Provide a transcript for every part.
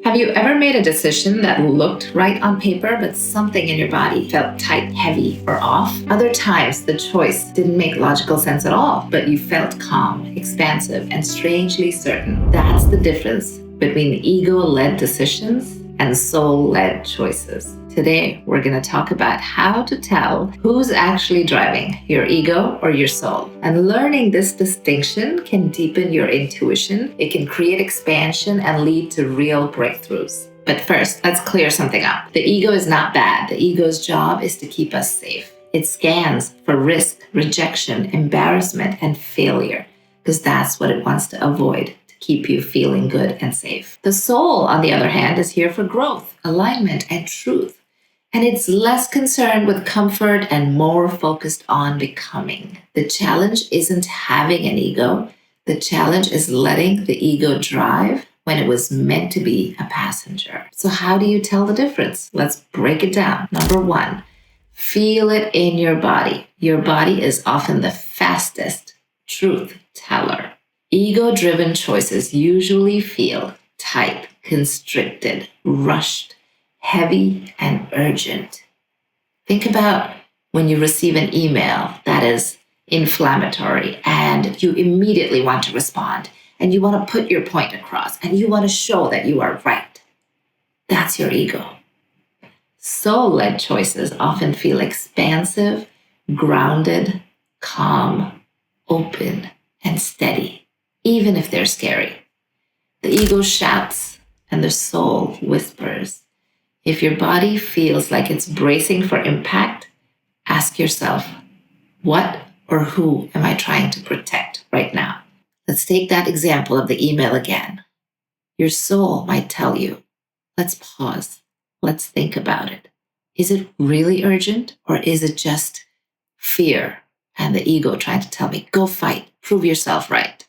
Have you ever made a decision that looked right on paper, but something in your body felt tight, heavy, or off? Other times, the choice didn't make logical sense at all, but you felt calm, expansive, and strangely certain. That's the difference between ego-led decisions and soul-led choices. Today, we're going to talk about how to tell who's actually driving, your ego or your soul. And learning this distinction can deepen your intuition. It can create expansion and lead to real breakthroughs. But first, let's clear something up. The ego is not bad. The ego's job is to keep us safe. It scans for risk, rejection, embarrassment, and failure, because that's what it wants to avoid. Keep you feeling good and safe. The soul, on the other hand, is here for growth, alignment, and truth. And it's less concerned with comfort and more focused on becoming. The challenge isn't having an ego. The challenge is letting the ego drive when it was meant to be a passenger. So how do you tell the difference? Let's break it down. Number one, feel it in your body. Your body is often the fastest truth teller. Ego-driven choices usually feel tight, constricted, rushed, heavy, and urgent. Think about when you receive an email that is inflammatory and you immediately want to respond and you want to put your point across and you want to show that you are right. That's your ego. Soul-led choices often feel expansive, grounded, calm, open, and steady, even if they're scary. The ego shouts and the soul whispers. If your body feels like it's bracing for impact, ask yourself, what or who am I trying to protect right now? Let's take that example of the email again. Your soul might tell you, let's pause. Let's think about it. Is it really urgent, or is it just fear and the ego trying to tell me, go fight, prove yourself right?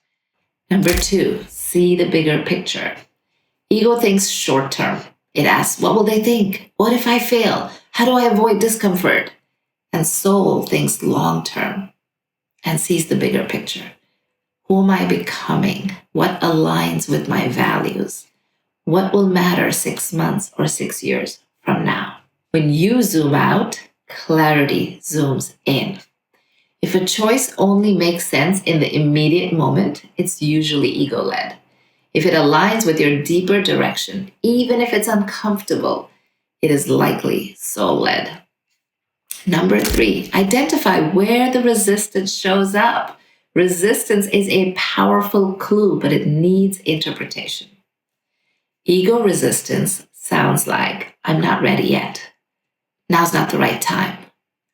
Number two, see the bigger picture. Ego thinks short term. It asks, what will they think? What if I fail? How do I avoid discomfort? And soul thinks long term and sees the bigger picture. Who am I becoming? What aligns with my values? What will matter 6 months or 6 years from now? When you zoom out, clarity zooms in. If a choice only makes sense in the immediate moment, it's usually ego-led. If it aligns with your deeper direction, even if it's uncomfortable, it is likely soul-led. Number three, identify where the resistance shows up. Resistance is a powerful clue, but it needs interpretation. Ego resistance sounds like, I'm not ready yet. Now's not the right time.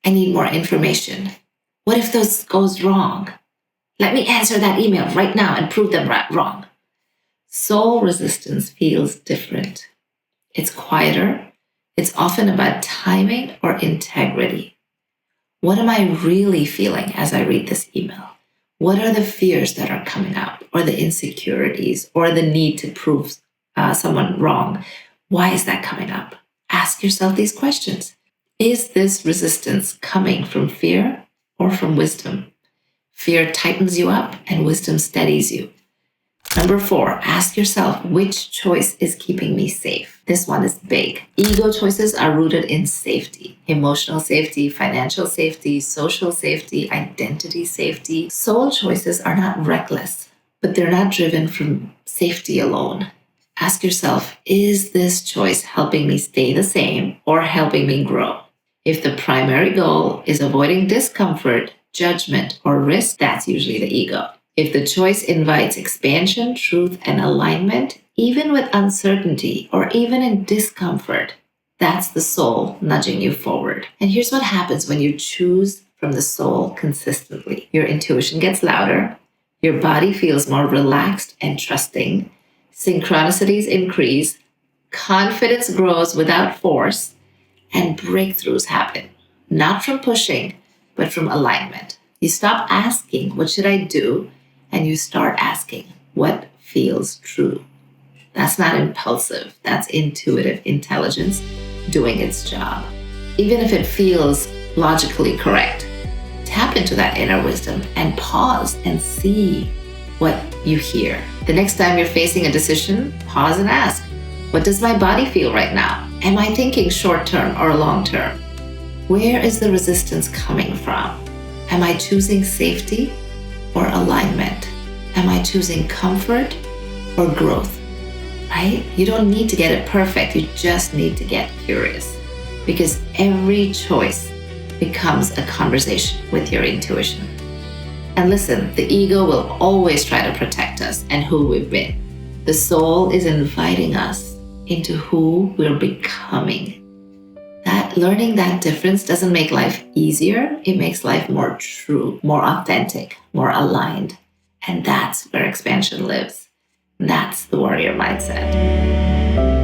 I need more information. What if this goes wrong? Let me answer that email right now and prove them wrong. Soul resistance feels different. It's quieter. It's often about timing or integrity. What am I really feeling as I read this email? What are the fears that are coming up, or the insecurities, or the need to prove someone wrong? Why is that coming up? Ask yourself these questions. Is this resistance coming from fear or from wisdom? Fear tightens you up and wisdom steadies you. Number four, ask yourself, which choice is keeping me safe? This one is big. Ego choices are rooted in safety, emotional safety, financial safety, social safety, identity safety. Soul choices are not reckless, but they're not driven from safety alone. Ask yourself, is this choice helping me stay the same or helping me grow? If the primary goal is avoiding discomfort, judgment, or risk, that's usually the ego. If the choice invites expansion, truth, and alignment, even with uncertainty or even in discomfort, that's the soul nudging you forward. And here's what happens when you choose from the soul consistently. Your intuition gets louder, your body feels more relaxed and trusting, synchronicities increase, confidence grows without force, and breakthroughs happen, not from pushing, but from alignment. You stop asking, what should I do? And you start asking, what feels true? That's not impulsive. That's intuitive intelligence doing its job. Even if it feels logically correct, tap into that inner wisdom and pause and see what you hear. The next time you're facing a decision, pause and ask, What does my body feel right now? Am I thinking short term or long term? Where is the resistance coming from? Am I choosing safety or alignment? Am I choosing comfort or growth? Right? You don't need to get it perfect. You just need to get curious, because every choice becomes a conversation with your intuition. And listen, the ego will always try to protect us and who we've been. The soul is inviting us into who we're becoming. That learning that difference doesn't make life easier. It makes life more true, more authentic, more aligned. And that's where expansion lives. That's the warrior mindset.